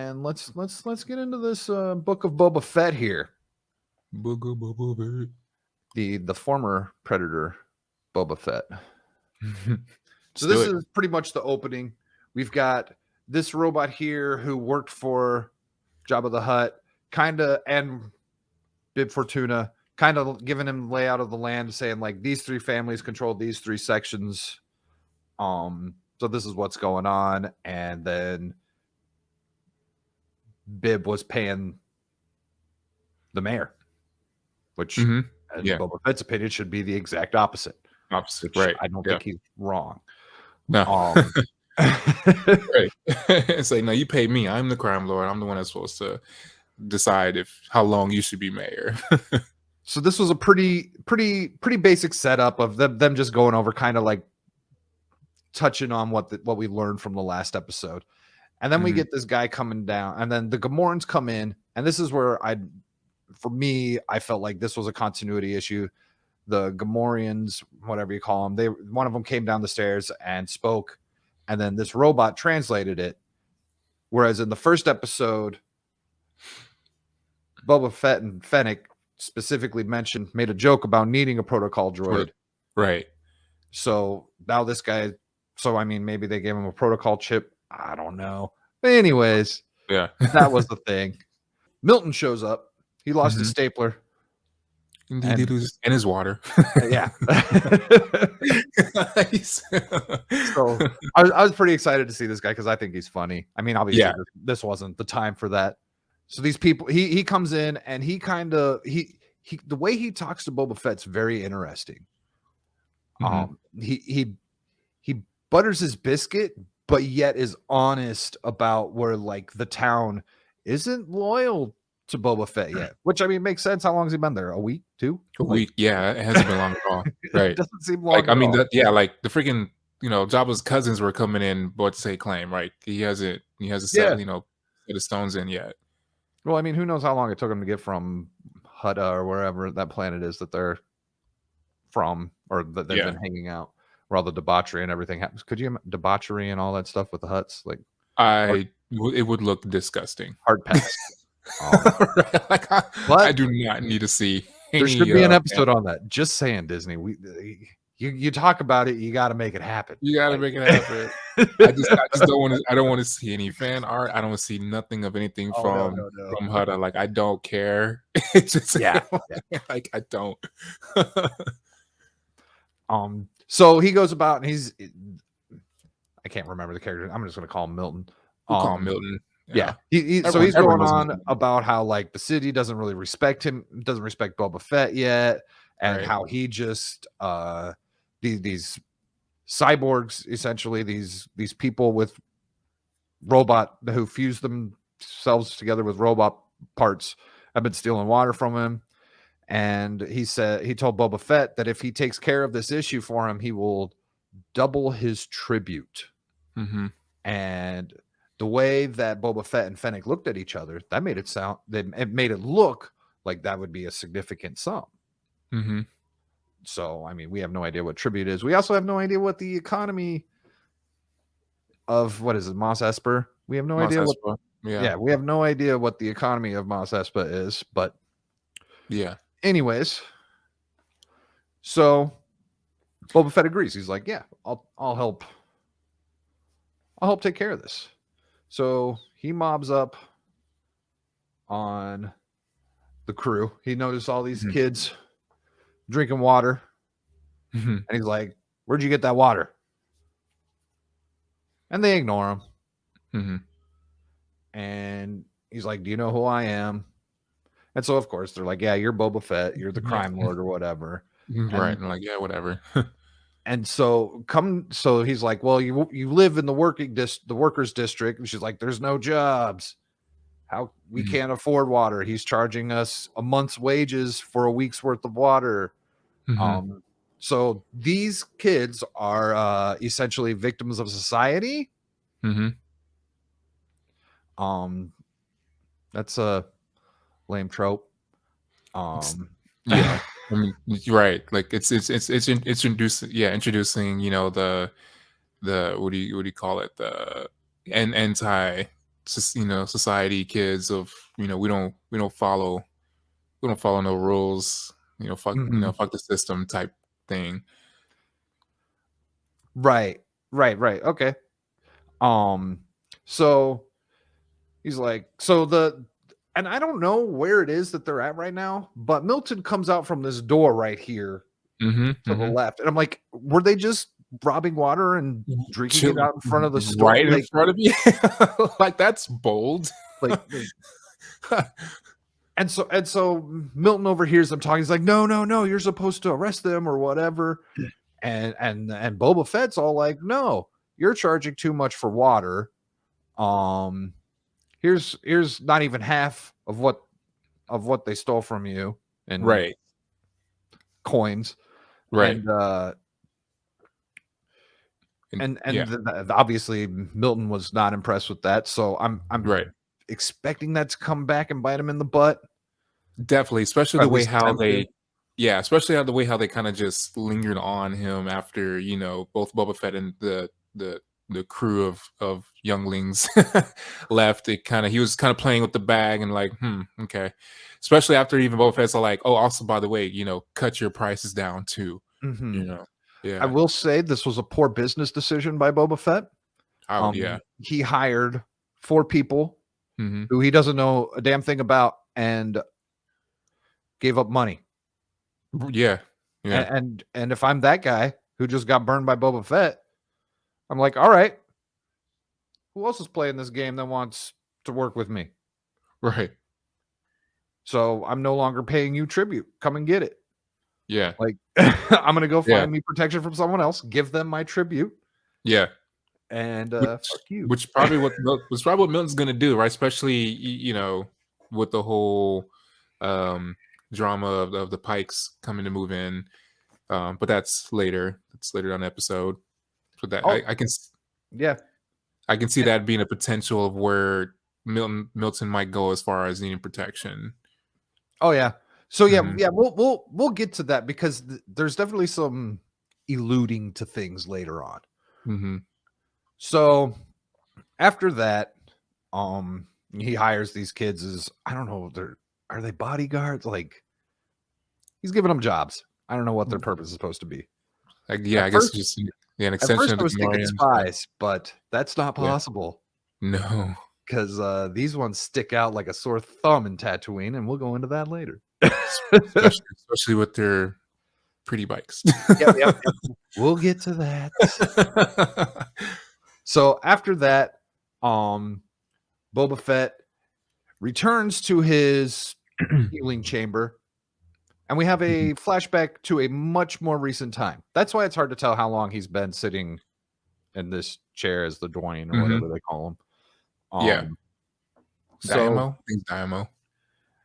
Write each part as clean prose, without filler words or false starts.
and let's get into this Book of Boba Fett here. Book of Boba Fett. The former Predator Boba Fett. So Let's this do it. is pretty much the opening. We've got this robot here who worked for Jabba the Hutt, and Bib Fortuna, kind of giving him layout of the land, saying like these three families control these three sections. So this is what's going on, and then Bib was paying the mayor, which, in Boba Fett's opinion, should be the exact opposite. Right? I don't think he's wrong. No. Right. It's like, no, you pay me. I'm the crime lord. I'm the one that's supposed to decide how long you should be mayor. So this was a pretty basic setup of them just going over, kind of like touching on what we learned from the last episode. And then we get this guy coming down, and then the Gamorreans come in, and this is where I felt like this was a continuity issue. The Gamorreans, whatever you call them, one of them came down the stairs and spoke, and then this robot translated it. Whereas in the first episode, Boba Fett and Fennec specifically made a joke about needing a protocol droid. Right. So now this guy, maybe they gave him a protocol chip. I don't know. But anyways, yeah, that was the thing. Milton shows up. He lost his stapler. And his water. Yeah. So I was pretty excited to see this guy because I think he's funny. I mean, obviously, this wasn't the time for that. So these people, he comes in, and he the way he talks to Boba Fett's very interesting. He butters his biscuit, but yet is honest about where like the town isn't loyal to Boba Fett yet, which makes sense. How long has he been there? A week, 2? A week, yeah. It hasn't been long at all. Right? It doesn't seem long. Like the freaking Jabba's cousins were coming in, but to say claim, right? He hasn't set set the stones in yet. Well, who knows how long it took him to get from Hutta or wherever that planet is that they're from, or that they've been hanging out, where all the debauchery and everything happens. Could you debauchery and all that stuff with the Hutts? Like, it would look disgusting. Hard pass. I do not need to see. There should be an episode on that. Just saying, Disney. You talk about it, you got to make it happen. You got to make it happen. I just don't want to. I don't want to see any fan art. I don't want to see nothing of anything from Hutta. Like, I don't care. It's just like I don't. So he goes about, and I can't remember the character. I'm just going to call him Milton. We'll call him Milton. Yeah. So he's going on about how like the city doesn't really respect him, doesn't respect Boba Fett yet, and how he just these cyborgs, essentially these people with robot who fuse themselves together with robot parts, have been stealing water from him. And he told Boba Fett that if he takes care of this issue for him, he will double his tribute. And the way that Boba Fett and Fennec looked at each other, it made it look like that would be a significant sum. So, we have no idea what tribute is. We also have no idea what the economy of, what is it, Mos Espa? We have no idea. We have no idea what the economy of Mos Espa is, but anyways, so Boba Fett agrees. He's like, yeah, I'll help take care of this. So he mobs up on the crew. He noticed all these kids drinking water. And he's like, where'd you get that water? And they ignore him. And he's like, do you know who I am? And so, of course, they're like, yeah, you're Boba Fett. You're the crime lord or whatever. Right. And like, yeah, whatever. And so he's like, well, you live in the workers district. And she's like, there's no jobs. How we can't afford water. He's charging us a month's wages for a week's worth of water. So these kids are essentially victims of society. That's a lame trope. Yeah. You're right. Like it's introducing the what do you call it, the anti society kids of, we don't follow no rules, fuck fuck the system type thing. Right. Okay. So he's like, and I don't know where it is that they're at right now, but Milton comes out from this door right here to the left, and I'm like, were they just robbing water and drinking it out in front of the store? Right in front of you? Like, that's bold. Like and so Milton overhears them talking. He's like, no, you're supposed to arrest them or whatever. And Boba Fett's all like, no, you're charging too much for water. Here's not even half of what they stole from you, and right coins, right and obviously Milton was not impressed with that, so I'm right expecting that to come back and bite him in the butt. Definitely, especially the way how they kind of just lingered on him after, both Boba Fett and the crew of younglings left. He was kind of playing with the bag and like, okay. Especially after even Boba Fett's like, oh, also by the way, cut your prices down too. I will say this was a poor business decision by Boba Fett. He hired 4 people who he doesn't know a damn thing about and gave up money. And if I'm that guy who just got burned by Boba Fett, I'm like, all right, who else is playing this game that wants to work with me? Right. So I'm no longer paying you tribute. Come and get it. Yeah. Like, I'm going to go find me protection from someone else, give them my tribute. Yeah. And fuck you. Which probably what Milton's going to do, right? Especially, with the whole drama of the Pikes coming to move in. But that's later. That's later on the episode. So that I can see that being a potential of where Milton might go as far as needing protection. Oh yeah. So we'll get to that because there's definitely some alluding to things later on. So after that, he hires these kids as, I don't know, are they bodyguards? Like, he's giving them jobs. I don't know what their purpose is supposed to be. I guess just an extension of the I was thinking spies, but that's not possible. No. Because these ones stick out like a sore thumb in Tatooine, and we'll go into that later. especially with their pretty bikes. Yep. We'll get to that. So after that, Boba Fett returns to his healing chamber, and we have a flashback to a much more recent time. That's why it's hard to tell how long he's been sitting in this chair as the Dwayne or whatever they call him. Diamo? I think Diamo.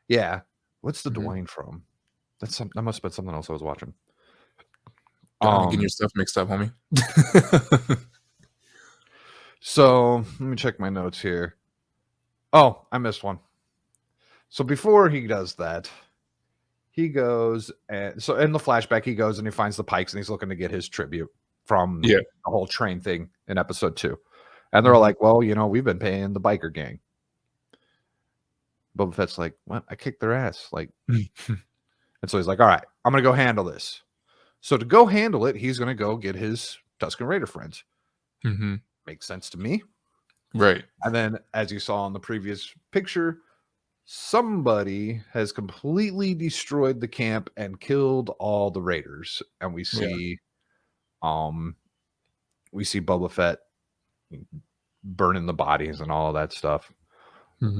Yeah. What's the Dwayne from? That must have been something else I was watching. Getting your stuff mixed up, homie. So let me check my notes here. Oh, I missed one. So before he does that, he goes and so in the flashback, he goes and he finds the Pikes and he's looking to get his tribute from the whole train thing in episode 2. And they're like, well, we've been paying the biker gang. Boba Fett's like, what? I kicked their ass. Like, and so he's like, all right, I'm going to go handle this. So to go handle it, he's going to go get his Tusken Raider friends. Makes sense to me. Right. And then, as you saw in the previous picture, somebody has completely destroyed the camp and killed all the raiders. And we see, Boba Fett burning the bodies and all of that stuff. This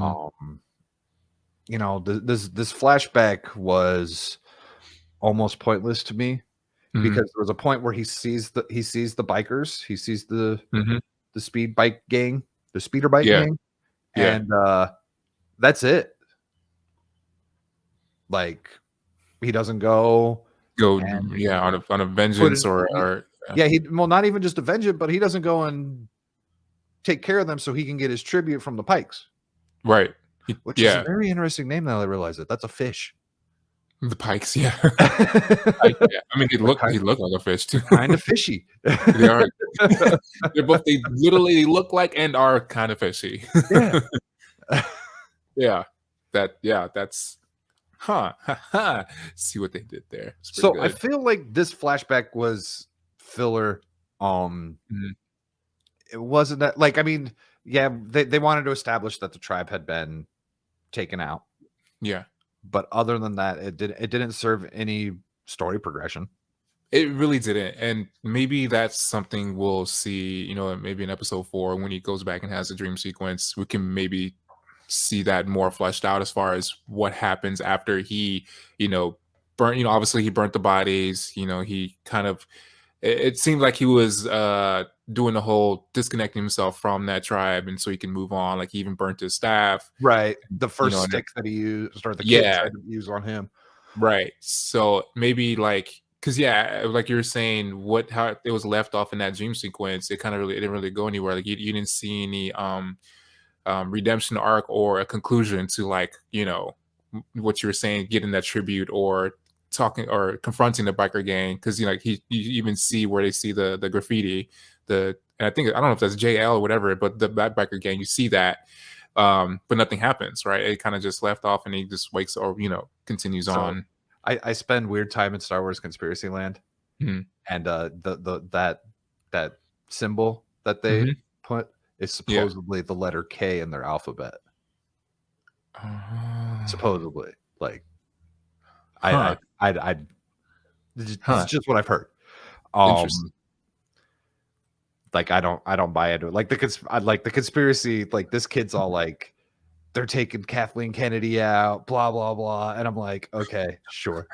flashback was almost pointless to me because there was a point where he sees the bikers, he sees the speed bike gang, the speeder bike gang, and that's it. Like, he doesn't go on a vengeance not even just a vengeance, but he doesn't go and take care of them so he can get his tribute from the Pikes. Right. Which is a very interesting name now that I realize it. That's a fish. The pikes, yeah. Pike, yeah. I mean, they look like a fish too. Kind of fishy. They are. They literally look like and are kind of fishy. Yeah. Yeah. That's see what they did there. It's pretty So good. I feel like this flashback was filler. It wasn't that, like, I mean, yeah, they wanted to establish that the tribe had been taken out. Yeah. But other than that, it didn't serve any story progression. It really didn't. And maybe that's something we'll see, maybe in episode 4 when he goes back and has a dream sequence. We can maybe see that more fleshed out as far as what happens after he, burnt, obviously he burnt the bodies, he kind of, it seemed like he was doing the whole disconnecting himself from that tribe, and so he can move on. Like he even burnt his staff. Right. The first stick that he used, or the kid tried to use on him. Right. So maybe like, because like you were saying, how it was left off in that dream sequence, it didn't really go anywhere. Like you didn't see any redemption arc or a conclusion to, like, what you were saying, getting that tribute or talking or confronting the biker gang, because you even see where they see the graffiti, and I think, I don't know if that's JL or whatever, but that biker gang, you see that, but nothing happens, right? It kind of just left off, and he just wakes or continues on. I spend weird time in Star Wars conspiracy land, and that symbol that they put is supposedly the letter K in their alphabet. Supposedly, like, it's just what I've heard. Interesting. Like I don't buy into it. Like the conspiracy. Like, this kid's all like, they're taking Kathleen Kennedy out, blah blah blah, and I'm like, okay, sure.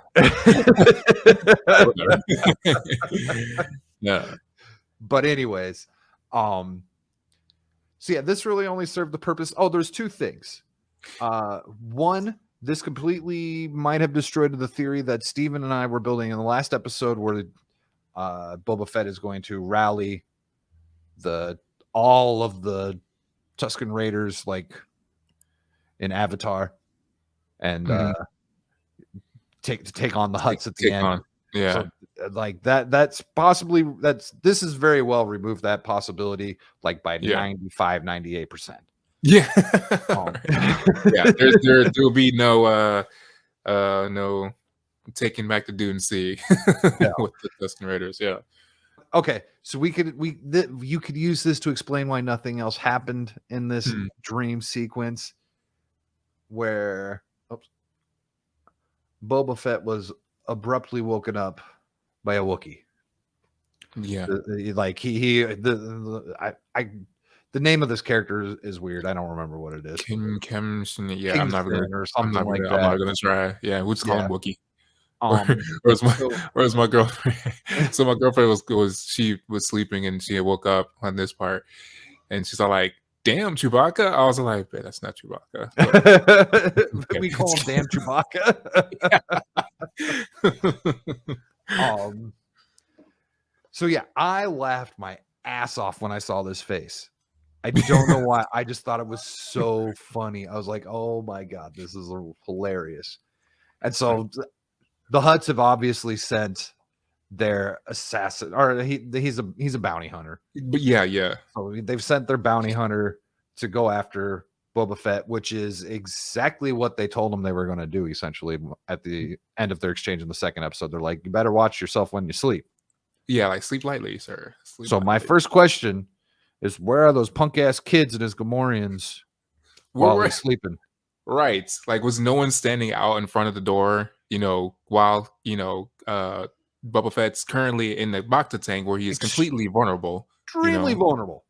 Yeah. But anyways, so yeah, this really only served the purpose. Oh, there's two things. One, this completely might have destroyed the theory that Steven and I were building in the last episode, where Boba Fett is going to rally all of the Tusken Raiders, like in Avatar, and take on the Hutts at the end. Yeah. So, like this is very well removed that possibility, like by 95-98%. Yeah. Yeah, there will be no taking back the Dune Sea with the Tusken Raiders. Yeah. Okay, so you could use this to explain why nothing else happened in this dream sequence, where Boba Fett was abruptly woken up by a Wookiee. Yeah. Like the name of this character is weird. I don't remember what it is. I'm not gonna try. Yeah, we'll just call him Wookiee. Where's my girlfriend? So my girlfriend she was sleeping, and she woke up on this part, and she's all like, "Damn, Chewbacca!" I was like, "That's not Chewbacca." But we call him Damn Chewbacca. So yeah, I laughed my ass off when I saw this face. I don't know why. I just thought it was so funny. I was like, "Oh my god, this is hilarious!" And so the Hutts have obviously sent their assassin, or he's a bounty hunter. But yeah. So they've sent their bounty hunter to go after Boba Fett, which is exactly what they told him they were going to do. Essentially, at the end of their exchange in the second episode, they're like, "You better watch yourself when you sleep." Yeah, like sleep lightly, sir. My first question is, where are those punk ass kids and his Gamorreans while we're sleeping? Right. Like, was no one standing out in front of the door, while, Boba Fett's currently in the Bacta tank, where he is completely vulnerable. Extremely vulnerable.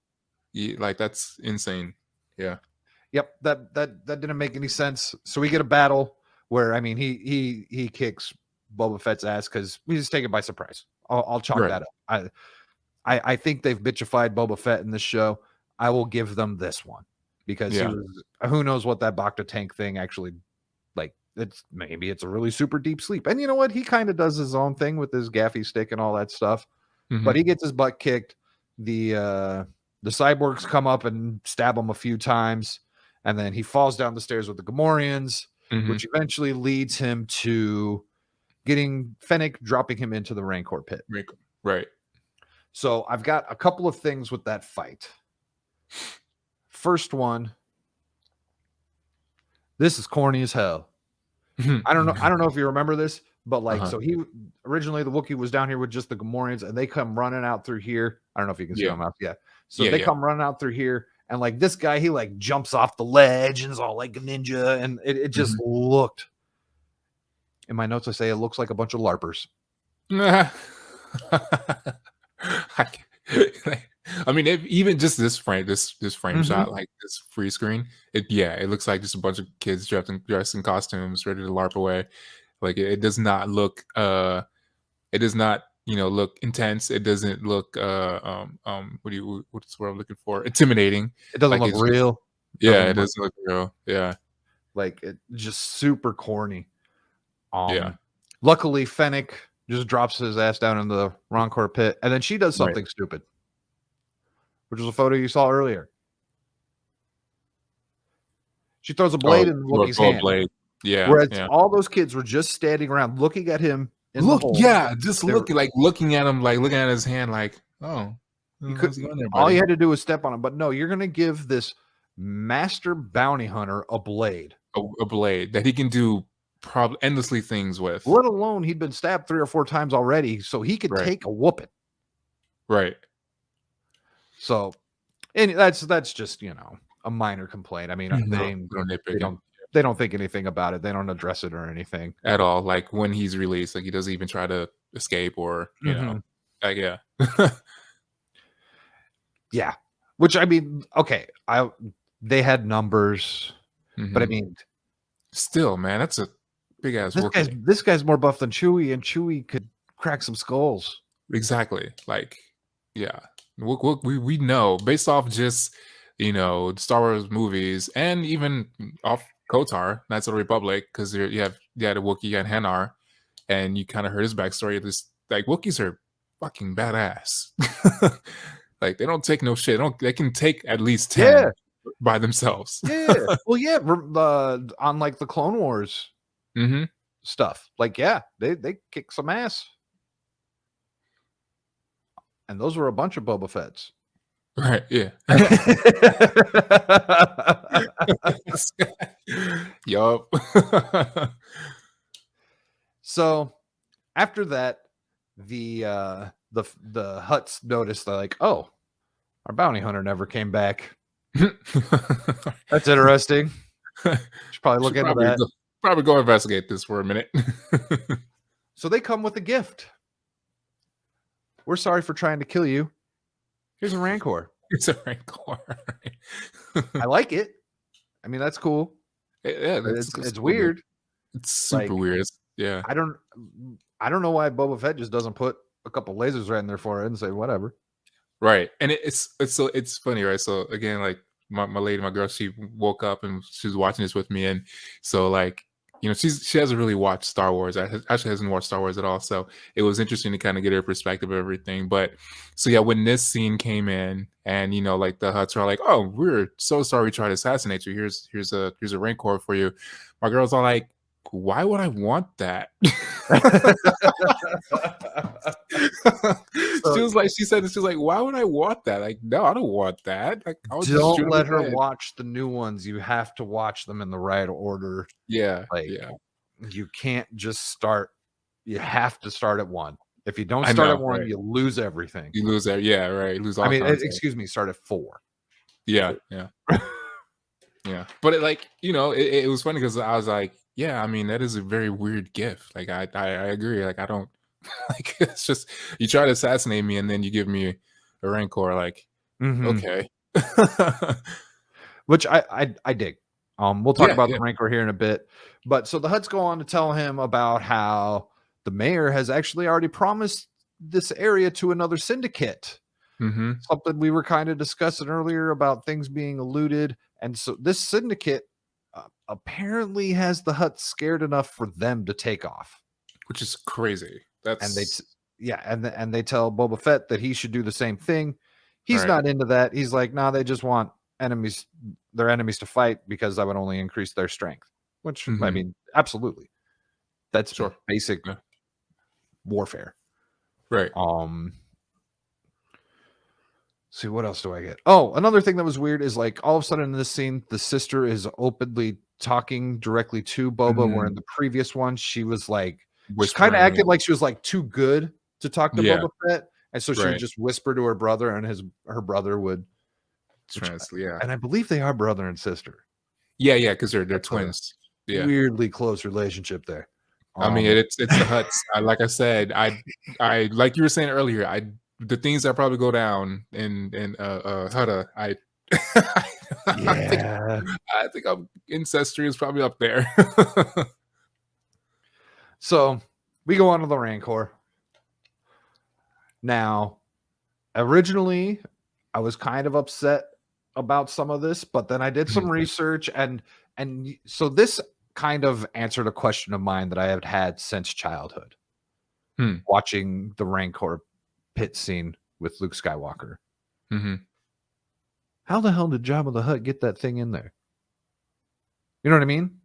Like, that's insane. Yeah. Yep. That didn't make any sense. So we get a battle where, I mean, he kicks Boba Fett's ass because we just take it by surprise. I'll chalk that up. I think they've bitchified Boba Fett in this show. I will give them this one, because who knows what that Bacta tank thing actually, like, maybe it's a really super deep sleep. And you know what? He kind of does his own thing with his gaffy stick and all that stuff. But he gets his butt kicked. The cyborgs come up and stab him a few times, and then he falls down the stairs with the Gamorreans. which eventually leads him to getting Fennec, dropping him into the Rancor pit. Right. So I've got a couple of things with that fight. First one, this is corny as hell. I don't know if you remember this, but like, so he originally, the Wookiee was down here with just the Gamorreans, and they come running out through here. I don't know if you can see them out. Yeah. So they come running out through here, and like this guy, he like jumps off the ledge and is all like a ninja, and it just looked. In my notes, I say it looks like a bunch of LARPers. I mean, even just this frame shot, like this free screen, it looks like just a bunch of kids dressed in costumes, ready to LARP away. Like it does not look, look intense. It doesn't look, what's what I'm looking for? Intimidating. It doesn't like look real. It doesn't look real. Yeah. Like it just super corny. Luckily, Fennec just drops his ass down in the Rancor pit, and then she does something stupid, which was a photo you saw earlier. She throws a blade in Wookiee's hand. Blade. Yeah. Whereas all those kids were just standing around looking at him in the hole. Yeah, just looking at him, like looking at his hand, like, oh. All you had to do was step on him. But no, you're going to give this master bounty hunter a blade. A blade that he can do probably endlessly things with. Let alone he'd been stabbed 3 or 4 times already, so he could take a whooping. Right. So, and that's just, a minor complaint. I mean, they don't think anything about it. They don't address it or anything at all. Like when he's released, like he doesn't even try to escape or like yeah. Which I mean, okay, they had numbers, but I mean, still, man, that's a big ass. This guy's more buff than Chewie, and Chewie could crack some skulls. Exactly. Like, yeah, we know based off just Star Wars movies and even off KOTOR, Knights of the Republic, because you had a Wookiee and Hanar, and you kind of heard his backstory. This like Wookiees are fucking badass. Like they don't take no shit. They can take at least 10 by themselves. Yeah. Well, yeah. On like the Clone Wars stuff, like they kick some ass, and those were a bunch of Boba Fett's. Right. Yeah. Yup. So after that, the Hutts noticed, they're like, oh, our bounty hunter never came back. That's interesting. Should probably look into that. Probably go investigate this for a minute. So they come with a gift. We're sorry for trying to kill you. Here's a Rancor. It's a Rancor. I like it. I mean, that's cool. Yeah, it's weird. It's super weird. Yeah. I don't know why Boba Fett just doesn't put a couple lasers right in there for it and say whatever. Right. And it's funny, right? So again, like my girl, she woke up and she was watching this with me, and so like she hasn't really watched Star Wars. Actually hasn't watched Star Wars at all. So it was interesting to kind of get her perspective of everything. But so yeah, when this scene came in, and like the Hutts are like, "Oh, we're so sorry we tried to assassinate you. Here's a Rancor for you." My girl's all like, "Why would I want that?" She said, "Why would I want that?" Like, no, I don't want that. Like, don't let her watch the new ones. You have to watch them in the right order. Yeah, you can't just start. You have to start at 1. If you don't start at 1, you lose everything. You lose that. Yeah, right. You lose all. Excuse me. Start at 4. Yeah. Yeah. But it was funny because I was like, yeah, I mean, that is a very weird gift. Like, I agree. Like, I don't like. It's just you try to assassinate me and then you give me a Rancor. Like, okay. Which I dig. We'll talk about the Rancor here in a bit. But so the Hutts go on to tell him about how the mayor has actually already promised this area to another syndicate. Something we were kind of discussing earlier about things being eluded. And so this syndicate apparently has the Hutts scared enough for them to take off, which is crazy. And they tell Boba Fett that he should do the same thing. He's not into that. He's like, nah, they just want their enemies to fight because that would only increase their strength. which I mean, absolutely, that's basic yeah. warfare. Right. See, what else do I get? Oh, another thing that was weird is like all of a sudden in this scene, the sister is openly talking directly to Boba, where in the previous one, she was like, she kind of acted like she was like too good to talk to Boba Fett. And so she would just whisper to her brother, and her brother would translate. Yeah. And I believe they are brother and sister. Yeah, because they're twins. Yeah. Weirdly close relationship there. I mean, it's the Hutts. Like I said, I like you were saying earlier, the things that probably go down in Hutta, I think ancestry is probably up there. So we go on to the Rancor. Now, originally, I was kind of upset about some of this, but then I did some research, and so this kind of answered a question of mine that I have had since childhood. Watching the Rancor pit scene with Luke Skywalker. How the hell did Jabba the Hutt get that thing in there? You know what I mean?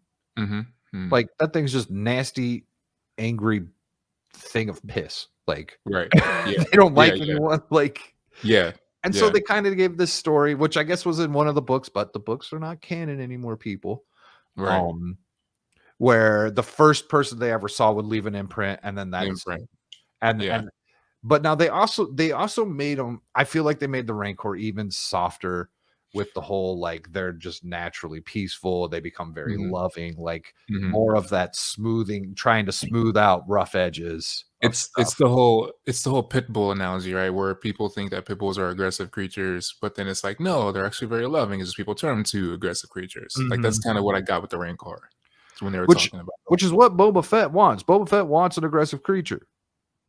Like, that thing's just nasty, angry thing of piss. Like, right. They don't like anyone. Like, and so Yeah. they kind of gave this story, which I guess was in one of the books, but the books are not canon anymore, people. Right. Where the first person they ever saw would leave an imprint, and then that's and but now they also made them. I feel like they made the Rancor even softer with the whole, like, they're just naturally peaceful. They become very loving, like more of that smoothing, trying to smooth out rough edges. It's the whole pit bull analogy, right? Where people think that pit bulls are aggressive creatures, but then it's like, no, they're actually very loving. It's just people turn them to aggressive creatures. Like, that's kind of what I got with the Rancor when they were talking about, which is what Boba Fett wants. Boba Fett wants an aggressive creature.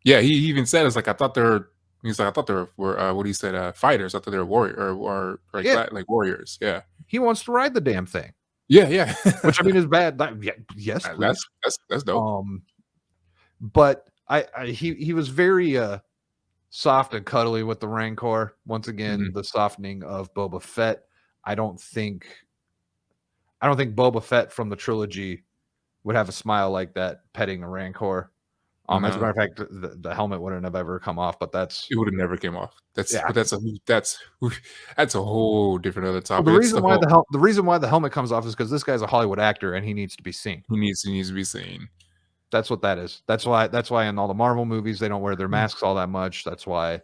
Yeah, he even said, it's like, I thought they were what he said, fighters. I thought they were warrior or like warriors. Yeah, he wants to ride the damn thing. Yeah. Which I mean is bad. Yes, that's dope. But he was very soft and cuddly with the Rancor. Once again, the softening of Boba Fett. I don't think Boba Fett from the trilogy would have a smile like that petting a Rancor. As a matter of fact, the helmet wouldn't have ever come off, but it would have never came off. That's a whole different other topic. Well, the reason why the helmet comes off is because this guy's a Hollywood actor and he needs to be seen. He needs to be seen. That's what that is. That's why in all the Marvel movies they don't wear their masks all that much. That's why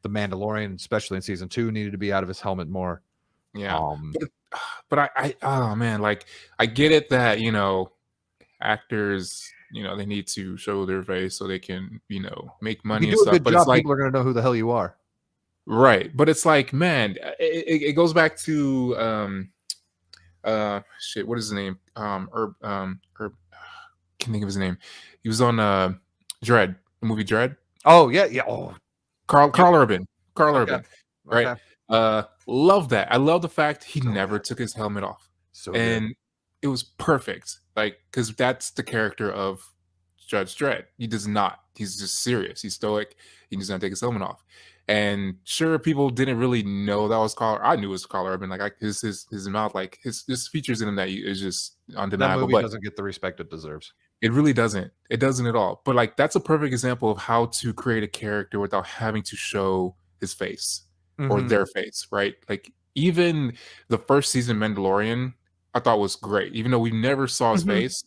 the Mandalorian, especially in season 2, needed to be out of his helmet more. Yeah. But I oh man, like, I get it that, actors, they need to show their face so they can, make money and stuff. But it's like, people are going to know who the hell you are. Right. But it's like, man, it goes back to what is his name? Herb, can't think of his name. He was on Dredd, the movie Dredd. Oh yeah. Oh, Carl Urban. Right. Love that. I love the fact he never took his helmet off. And it was perfect. Like, because that's the character of Judge Dredd. He does not. He's just serious. He's stoic. He does not take his helmet off. And sure, people didn't really know that was Carl. I knew it was Carl Urban. Like, his mouth, like his features in him that is just undeniable. That movie doesn't get the respect it deserves. It really doesn't. It doesn't at all. But like, that's a perfect example of how to create a character without having to show his face or their face, right? Like, even the first season Mandalorian, I thought was great. Even though we never saw his face,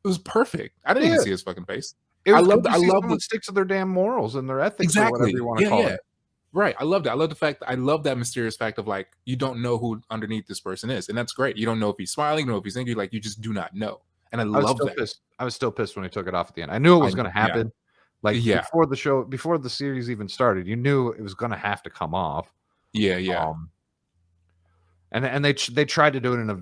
it was perfect. I didn't even see his fucking face. I love the sticks to their damn morals and their ethics, or whatever you want to call it. Right. I loved it. I love the fact. I love that mysterious fact of, like, you don't know who underneath this person is, and that's great. You don't know if he's smiling, you don't know if he's angry. Like, you just do not know. And I love that. I was still pissed when he took it off at the end. I knew it was going to happen. Like, before the series even started, you knew it was going to have to come off. Yeah. And they tried to do it in a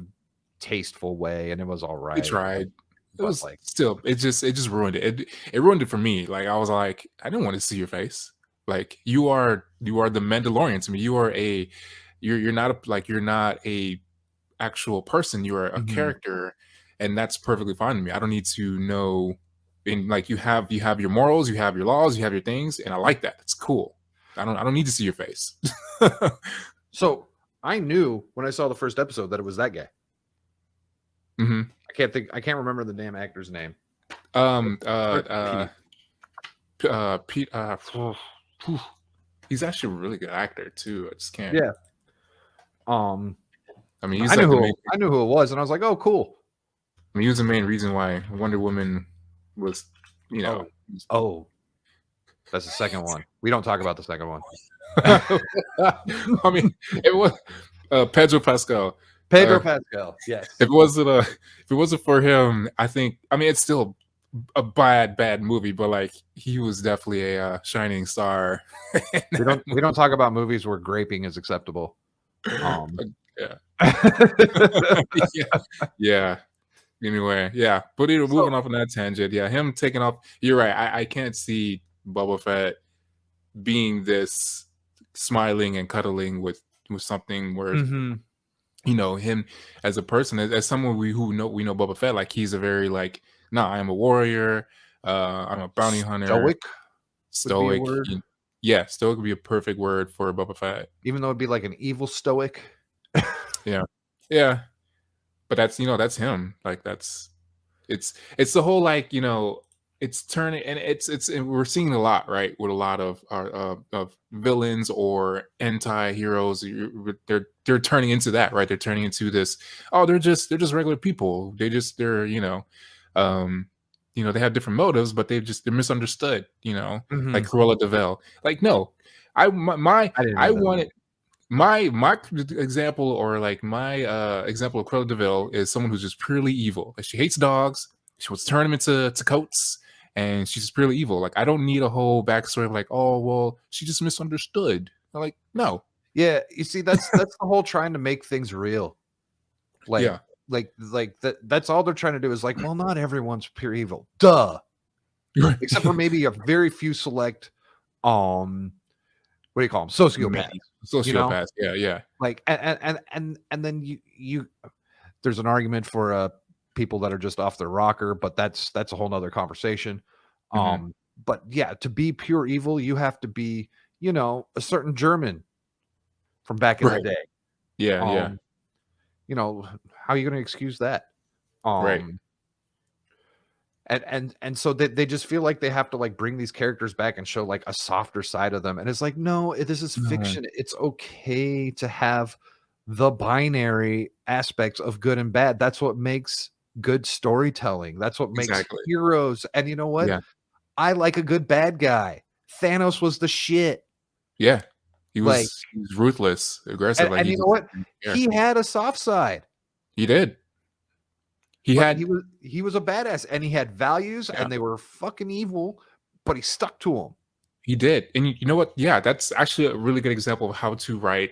tasteful way, and it was all right. They tried. It was like, still, it just ruined it. It ruined it for me. Like, I was like, I didn't want to see your face. Like, you are the Mandalorian to me. You're not a actual person. You are a character, and that's perfectly fine to me. I don't need to know. And like, you have your morals, you have your laws, you have your things, and I like that. It's cool. I don't need to see your face. So I knew when I saw the first episode that it was that guy. I can't remember the damn actor's name. Pete. He's actually a really good actor too. I just can't. Yeah. I mean, I knew who it was, and I was like, oh, cool. I mean, he was the main reason why Wonder Woman was, Oh, that's the second one. We don't talk about the second one. I mean, it was Pedro Pascal. Pascal, yes. If it wasn't for him, I mean, it's still a bad movie, but like he was definitely a shining star. we don't talk about movies where graping is acceptable. Yeah. Anyway, yeah. But moving off on that tangent, yeah, him taking off. You're right. I can't see Boba Fett being this smiling and cuddling with something where him as a person, as someone we know Boba Fett, like he's a very like, I am a warrior, I'm a bounty hunter, stoic. Stoic would be a perfect word for Boba Fett, even though it'd be like an evil stoic. yeah but that's that's him. Like it's the whole like it's turning, and and we're seeing a lot, right, with a lot of villains or anti-heroes. They're turning into that, right? They're turning into this, they're just regular people. They're they have different motives, but they're misunderstood, like Cruella de Vil. Like, no, my example, or like my example of Cruella de Vil is someone who's just purely evil. Like, she hates dogs. She wants to turn them into coats, and she's just purely evil. Like, I don't need a whole backstory of like, oh, well, she just misunderstood. I'm like, no. Yeah, you see, that's the whole trying to make things real. Like, that's all they're trying to do is like, well, not everyone's pure evil. Duh. Except for maybe a very few select, what do you call them? Sociopaths. Yeah. Like, and then you there's an argument for people that are just off their rocker, but that's a whole nother conversation. But yeah, to be pure evil, you have to be, a certain German from back in the day. Yeah. How are you going to excuse that? Right. And so they just feel like they have to like bring these characters back and show like a softer side of them. And it's like, no, this is fiction. It's okay to have the binary aspects of good and bad. That's what makes good storytelling. That's what makes heroes. And you know what? Yeah. I like a good bad guy. Thanos was the shit. Yeah. He was ruthless, aggressive. And you know what? He had a soft side. He did. He was a badass, and he had values, and they were fucking evil, but he stuck to them. He did. And you know what? Yeah, that's actually a really good example of how to write.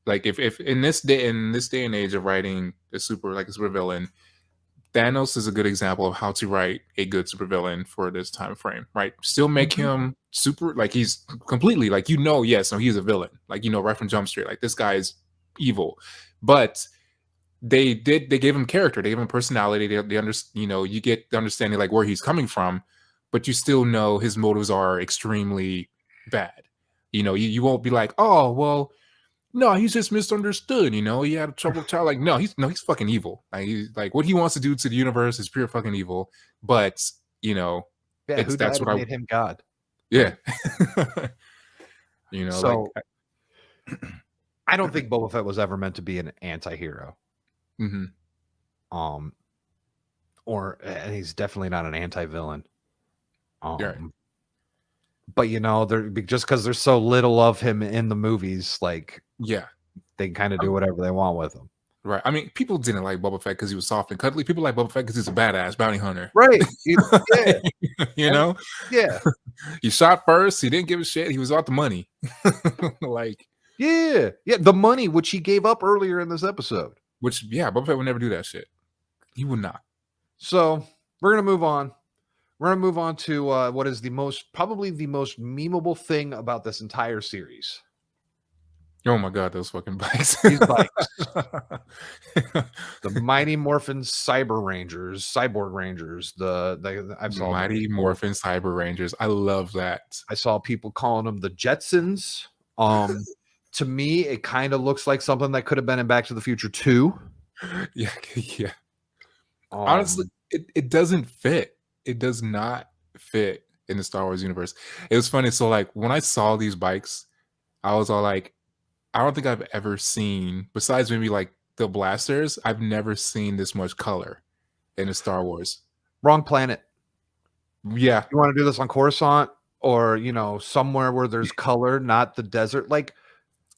Like, if in this day and age of writing a super villain, Thanos is a good example of how to write a good supervillain for this time frame, right? Still make him super, like, he's completely like, yes, no, he's a villain, like, right from Jump Street, like, this guy is evil, but they gave him character, they gave him personality, they understand, you get the understanding like where he's coming from, but you still know his motives are extremely bad. You won't be like, oh, well, no, he's just misunderstood. He had a troubled child. Like, no, he's fucking evil. Like, like what he wants to do to the universe is pure fucking evil. But that's what made him God. Yeah. So I don't think Boba Fett was ever meant to be an anti-hero. And he's definitely not an anti-villain. But just because there's so little of him in the movies, like, they can kind of do whatever they want with him. Right. I mean, people didn't like Boba Fett because he was soft and cuddly. People like Boba Fett because he's a badass bounty hunter. Right. Yeah. He shot first. He didn't give a shit. He was out the money. Like. Yeah. The money, which he gave up earlier in this episode. Which, Boba Fett would never do that shit. He would not. So we're going to move on. We're going to move on to what is probably the most memeable thing about this entire series. Oh my God, those fucking bikes. These bikes. The Mighty Morphin Cyborg Rangers. I saw Mighty Morphin Cyber Rangers. I love that. I saw people calling them the Jetsons. To me, it kind of looks like something that could have been in Back to the Future 2. Yeah. Honestly, it doesn't fit. It does not fit in the Star Wars universe. It was funny. So like when I saw these bikes, I was all like, I don't think I've ever seen, besides maybe like the blasters, I've never seen this much color in a Star Wars. Wrong planet. Yeah. You want to do this on Coruscant or, somewhere where there's color, not the desert. Like,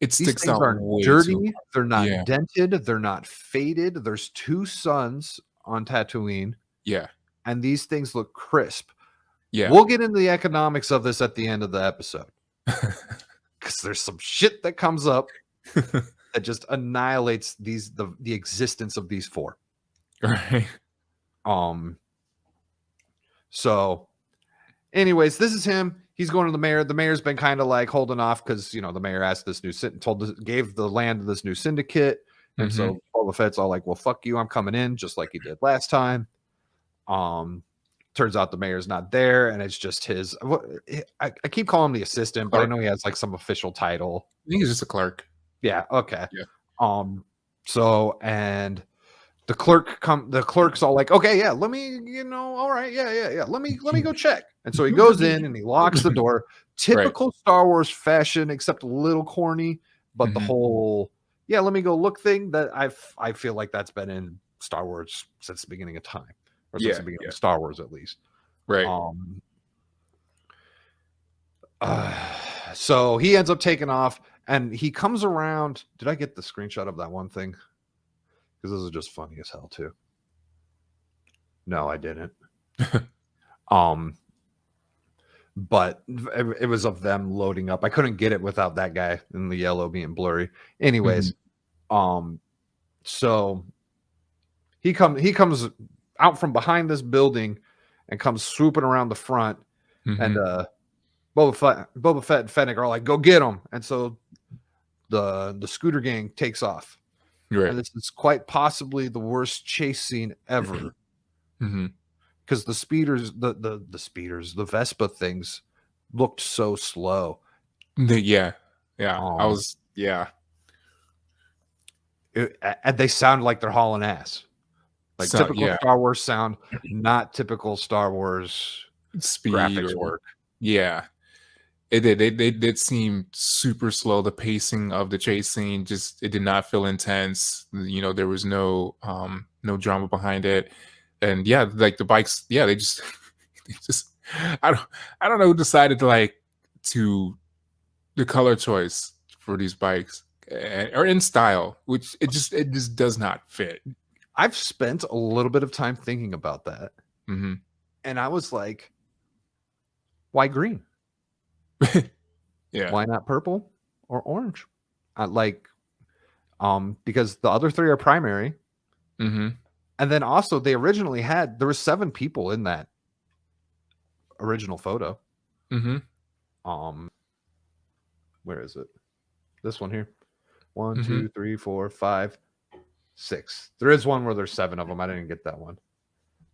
it these sticks things out aren't way dirty. too. They're not dented. They're not faded. There's 2 suns on Tatooine. Yeah. And these things look crisp. Yeah. We'll get into the economics of this at the end of the episode. Because there's some shit that comes up that just annihilates the existence of these 4. Right. So anyways, this is him. He's going to the mayor. The mayor's been kind of like holding off because the mayor asked this gave the land to this new syndicate. And so Boba Fett's all like, well, fuck you, I'm coming in, just like he did last time. Turns out the mayor's not there, and it's just his. I keep calling him the assistant, but I know he has like some official title. I think he's just a clerk. Yeah. Okay. Yeah. So and the clerk's all like, okay, yeah, let me, all right, yeah. Let me go check. And so he goes in and he locks the door. Typical Star Wars fashion, except a little corny, but the whole let me go look thing that I feel like that's been in Star Wars since the beginning of time. Or since the beginning of Star Wars, at least. Right. So he ends up taking off, and he comes around. Did I get the screenshot of that one thing? Because this is just funny as hell, too. No, I didn't. But it was of them loading up. I couldn't get it without that guy in the yellow being blurry. Anyways, so he comes out from behind this building and comes swooping around the front, and Boba Fett and Fennec are like, go get him. And so the scooter gang takes off. Right. And this is quite possibly the worst chase scene ever. Because the speeders, the Vespa things looked so slow. And they sound like they're hauling ass. Like typical Star Wars sound, not typical Star Wars speed graphics work. Yeah. It did. They did seem super slow. The pacing of the chase scene it did not feel intense. There was no drama behind it. And like the bikes, they just I don't know who decided to the color choice for these bikes or in style, which it just does not fit. I've spent a little bit of time thinking about that. And I was like, why green? Why not purple or orange? Because the other 3 are primary. And then also there were 7 people in that original photo. Where is it? This one here. 1, 2, 3, 4, 5, 6. There is one where there's 7 of them. I didn't get that one.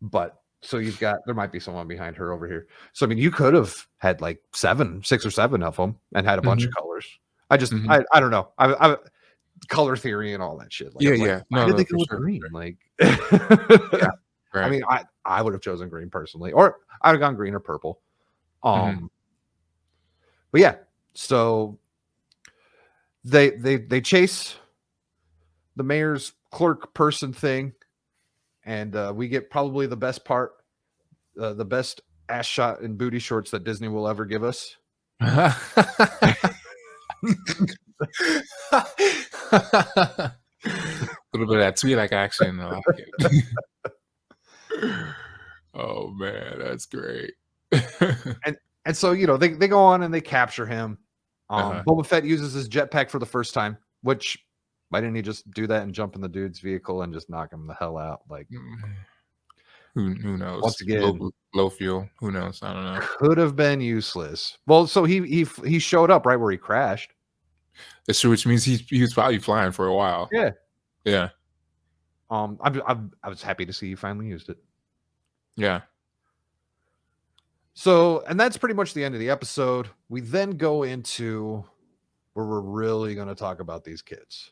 But so there might be someone behind her over here. So, I mean, you could have had like 6 or 7 of them and had a bunch of colors. I don't know. I color theory and all that shit. Like, why did they go with green? Like, right. I mean, I would have chosen green personally, or I'd have gone green or purple. But yeah, so they chase the mayor's clerk person thing, and we get probably the best part, the best ass shot in booty shorts that Disney will ever give us. A little bit of that Twi'lek action. I like it. Oh man, that's great. and so they go on and they capture him. Boba Fett uses his jetpack for the first time, which why didn't he just do that and jump in the dude's vehicle and just knock him the hell out? Like, who knows? Once again, low fuel. Who knows? I don't know. Could have been useless. Well, so he showed up right where he crashed. That's true, which means he was probably flying for a while. Yeah. I was happy to see you finally used it. Yeah. So, and that's pretty much the end of the episode. We then go into where we're really going to talk about these kids.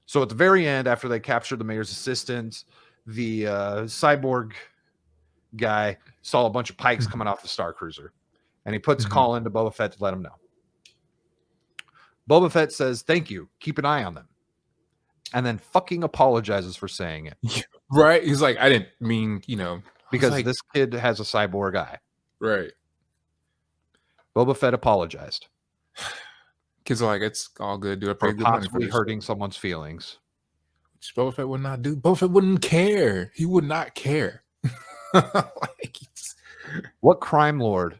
So at the very end, after they captured the mayor's assistant, the cyborg guy saw a bunch of pikes coming off the Star Cruiser, and he puts a call into Boba Fett to let him know. Boba Fett says, "Thank you. Keep an eye on them," and then fucking apologizes for saying it. Right? He's like, I didn't mean, because like, this kid has a cyborg eye. Right. Boba Fett apologized. Kids are like, it's all good, dude. I For possibly hurting someone's feelings. Which Boba Fett would not do. Boba Fett wouldn't care. He would not care. What crime lord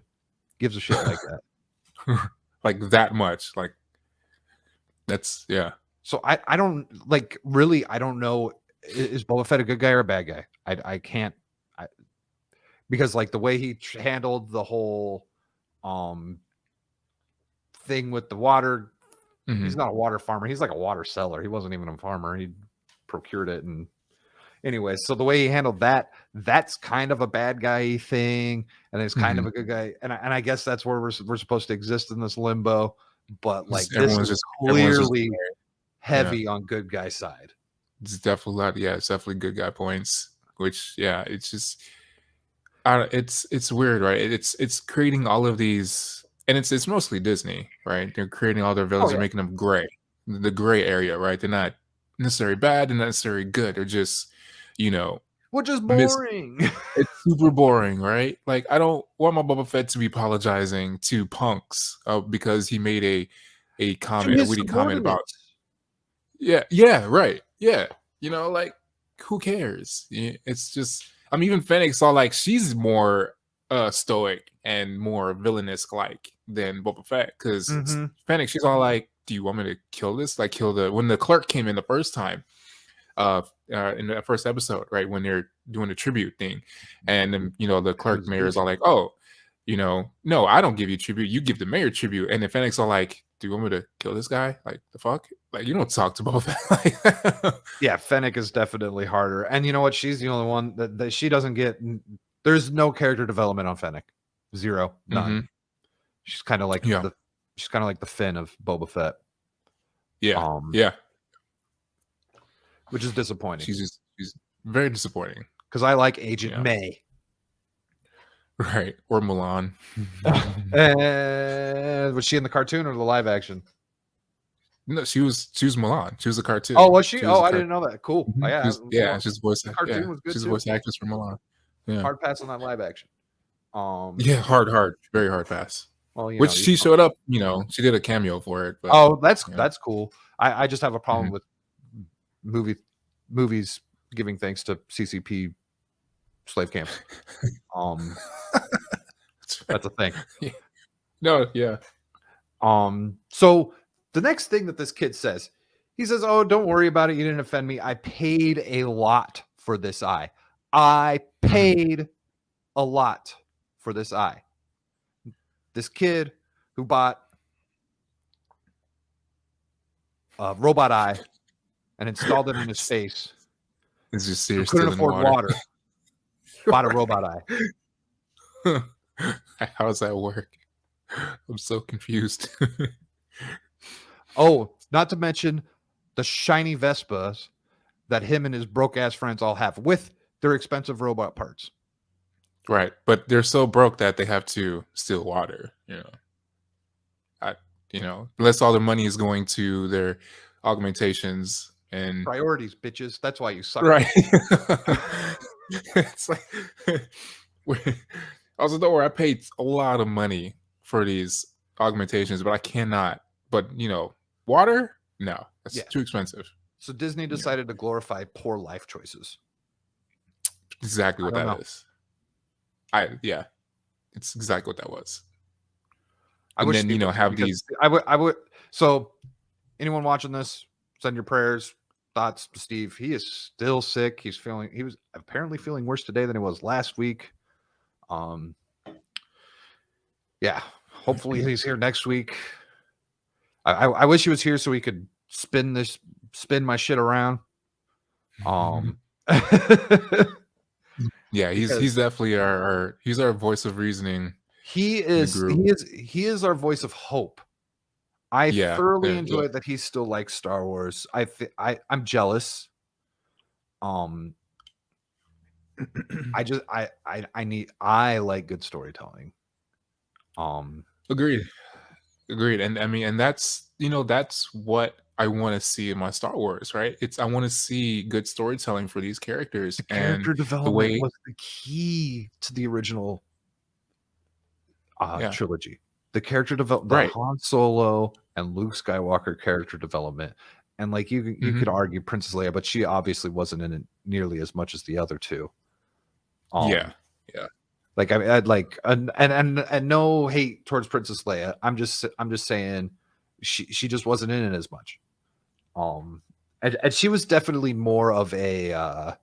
gives a shit like that? Like that much. Like that's So I don't like really. I don't know. Is Boba Fett a good guy or a bad guy? I can't. Because like the way he handled the whole thing with the water, he's not a water farmer. He's like a water seller. He wasn't even a farmer. He procured it. And anyway, so the way he handled that, that's kind of a bad guy thing, and it's kind of a good guy. And I guess that's where we're supposed to exist in this limbo. But like this is clearly heavy on good guy side. It's definitely it's definitely good guy points. Which it's just it's weird, right? It's creating all of these, and it's mostly Disney, right? They're creating all their villains and making them gray, the gray area, right? They're not necessarily bad, they're not necessarily good. They're just, which is boring. It's super boring, right? Like I don't want my Boba Fett to be apologizing to punks because he made a comment, a witty comment about. Right. Yeah. Like who cares? It's just. I mean, even Fennec's all like she's more stoic and more villainous like than Boba Fett, because Fennec, she's all like, "Do you want me to kill this? Like, when the clerk came in the first time, in the first episode, right, when they're doing the tribute thing, and then the clerk mayor is all like, oh, no, I don't give you tribute, you give the mayor tribute, and then Fennec's all like, do you want me to kill this guy? Like the fuck? Like you don't talk to Boba Fett. Yeah, Fennec is definitely harder. And you know what? She's the only one that she doesn't get. There's no character development on Fennec. Zero. None. She's kind of like she's kind of like the Finn of Boba Fett. Yeah. Which is disappointing. She's very disappointing. Because I like Agent May. Right. Or Milan. Was she in the cartoon or the live action? No, she was Milan. She was a cartoon. Oh, was she? I didn't know that. Cool. She's voice. Cartoon was good. She's a voice actress for Milan. Yeah. Hard pass on that live action. Hard, very hard pass. Well, which she showed up. She did a cameo for it. But, that's cool. I just have a problem with movies giving thanks to CCP slave camps. That's a thing. No, yeah. So the next thing that this kid says, he says, "Oh, don't worry about it. You didn't offend me. I paid a lot for this eye. I paid a lot for this eye." This kid who bought a robot eye and installed it in his face. Is just serious? Couldn't afford water. Bought a robot eye. How does that work? I'm so confused. Oh, not to mention the shiny Vespas that him and his broke ass friends all have with their expensive robot parts. Right, but they're so broke that they have to steal water. Unless all their money is going to their augmentations and priorities, bitches. That's why you suck. Right. It's like also, don't worry, I paid a lot of money for these augmentations, but I cannot. But water? No, that's too expensive. So Disney decided to glorify poor life choices. Exactly what that is. It's exactly what that was. And then have these. I would. So, anyone watching this, send your prayers, thoughts to Steve. He is still sick. He was apparently feeling worse today than he was last week. Hopefully he's here next week. I wish he was here so he could spin my shit around. Yeah, he's definitely he's our voice of reasoning. He is our voice of hope. I thoroughly enjoyed that he still likes Star Wars. I'm jealous. I like good storytelling. Agreed. And I mean, and that's that's what I want to see in my Star Wars, right? I want to see good storytelling for these characters, The and character development was the key to the original trilogy. The character development, the Han Solo and Luke Skywalker character development, and like you could argue Princess Leia, but she obviously wasn't in it nearly as much as the other two. Yeah. Like I'd like and no hate towards Princess Leia. I'm just saying she just wasn't in it as much. And she was definitely more of a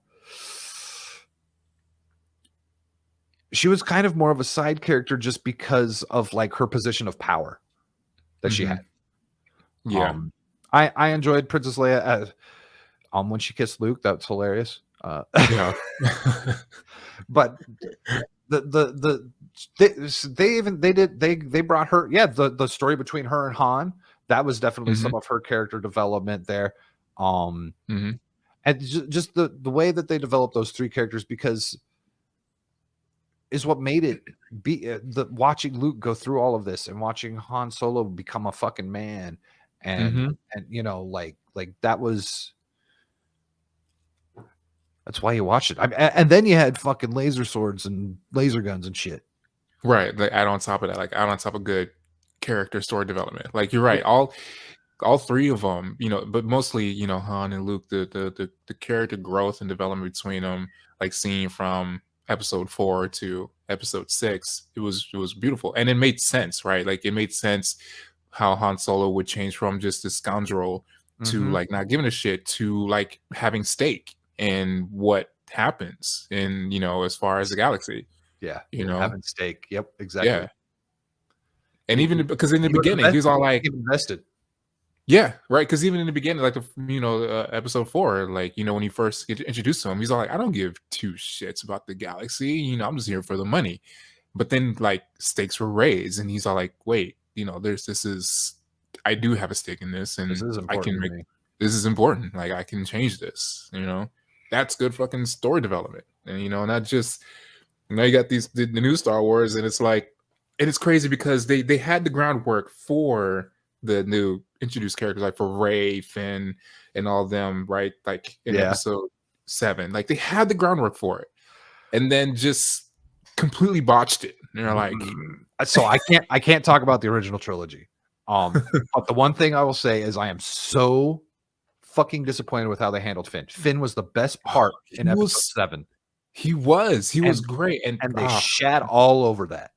she was kind of more of a side character just because of like her position of power that she had. Yeah. I enjoyed Princess Leia as when she kissed Luke. That's hilarious. Yeah. But they brought her, the story between her and Han, that was definitely some of her character development there. And just the way that they developed those three characters, because is what made it be watching Luke go through all of this and watching Han Solo become a fucking man, and like that's why you watched it. And then you had fucking laser swords and laser guns and shit. Right. Like add on top of that, like add on top of good character story development. Like you're right. All three of them, but mostly, Han and Luke, the character growth and development between them, like seeing from episode 4 to episode 6, it was beautiful. And it made sense, right? Like it made sense how Han Solo would change from just a scoundrel to like not giving a shit to like having stake in what happens in, as far as the galaxy. Having stake. Yep, exactly. Yeah. And even because in the beginning, he was all like invested. Yeah, right. Because even in the beginning, like episode 4, like when you first get introduced to him, he's all like, "I don't give two shits about the galaxy. I'm just here for the money." But then like stakes were raised, and he's all like, "Wait, I do have a stake in this, and this is important. This is important. Like I can change this. That's good fucking story development, and not just now you got the new Star Wars, and it's like, and it's crazy because they had the groundwork for the new introduced characters, like for Rey, Finn, and all of them, right? Like in episode 7, like they had the groundwork for it, and then just completely botched it. And they're like, so I can't talk about the original trilogy. But the one thing I will say is I am so fucking disappointed with how they handled Finn. Finn was the best part in episode 7. He was great, and they shat all over that.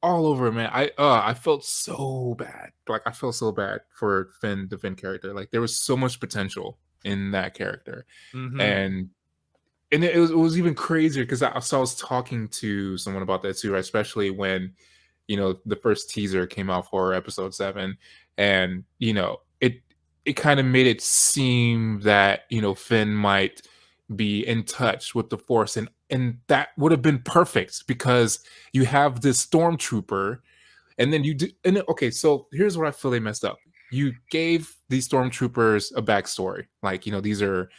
All over, man. I felt so bad. Like I felt so bad for Finn, the Finn character. Like there was so much potential in that character, and it was even crazier because I was talking to someone about that too, right? Especially when the first teaser came out for episode 7, and it kind of made it seem that Finn might be in touch with the Force, and that would have been perfect because you have this stormtrooper, and then okay, so here's where I feel they messed up. You gave these stormtroopers a backstory, like these are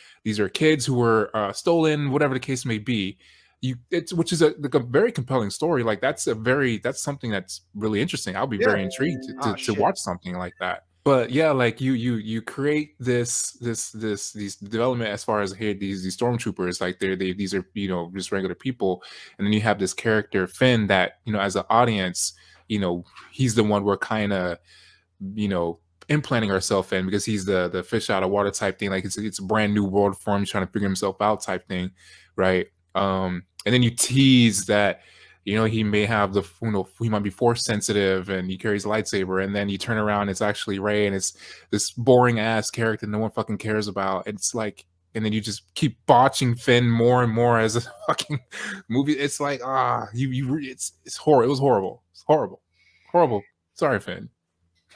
kids who were stolen, whatever the case may be. Which is a very compelling story. Like that's something that's really interesting. I'll be very intrigued to watch something like that. But yeah, like you create these development as far as these stormtroopers, like these are just regular people, and then you have this character Finn that as an audience, he's the one we're kind of implanting ourselves in because he's the fish out of water type thing. Like it's a brand new world for him, trying to figure himself out type thing, right? And then you tease that he may have he might be force sensitive and he carries a lightsaber, and then you turn around, it's actually Rey, and it's this boring ass character no one fucking cares about. It's like, and then you just keep botching Finn more and more as a fucking movie. It's like it's horrible. It was horrible. It's horrible. Sorry, Finn.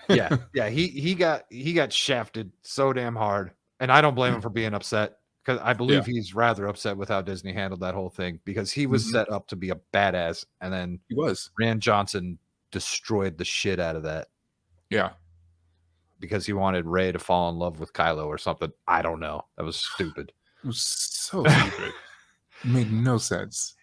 yeah, he got shafted so damn hard, and I don't blame him for being upset. Because I believe he's rather upset with how Disney handled that whole thing, because he was set up to be a badass, and then he was. Rian Johnson destroyed the shit out of that. Yeah. because he wanted Rey to fall in love with Kylo or something. I don't know. That was stupid. It was so stupid. It made no sense.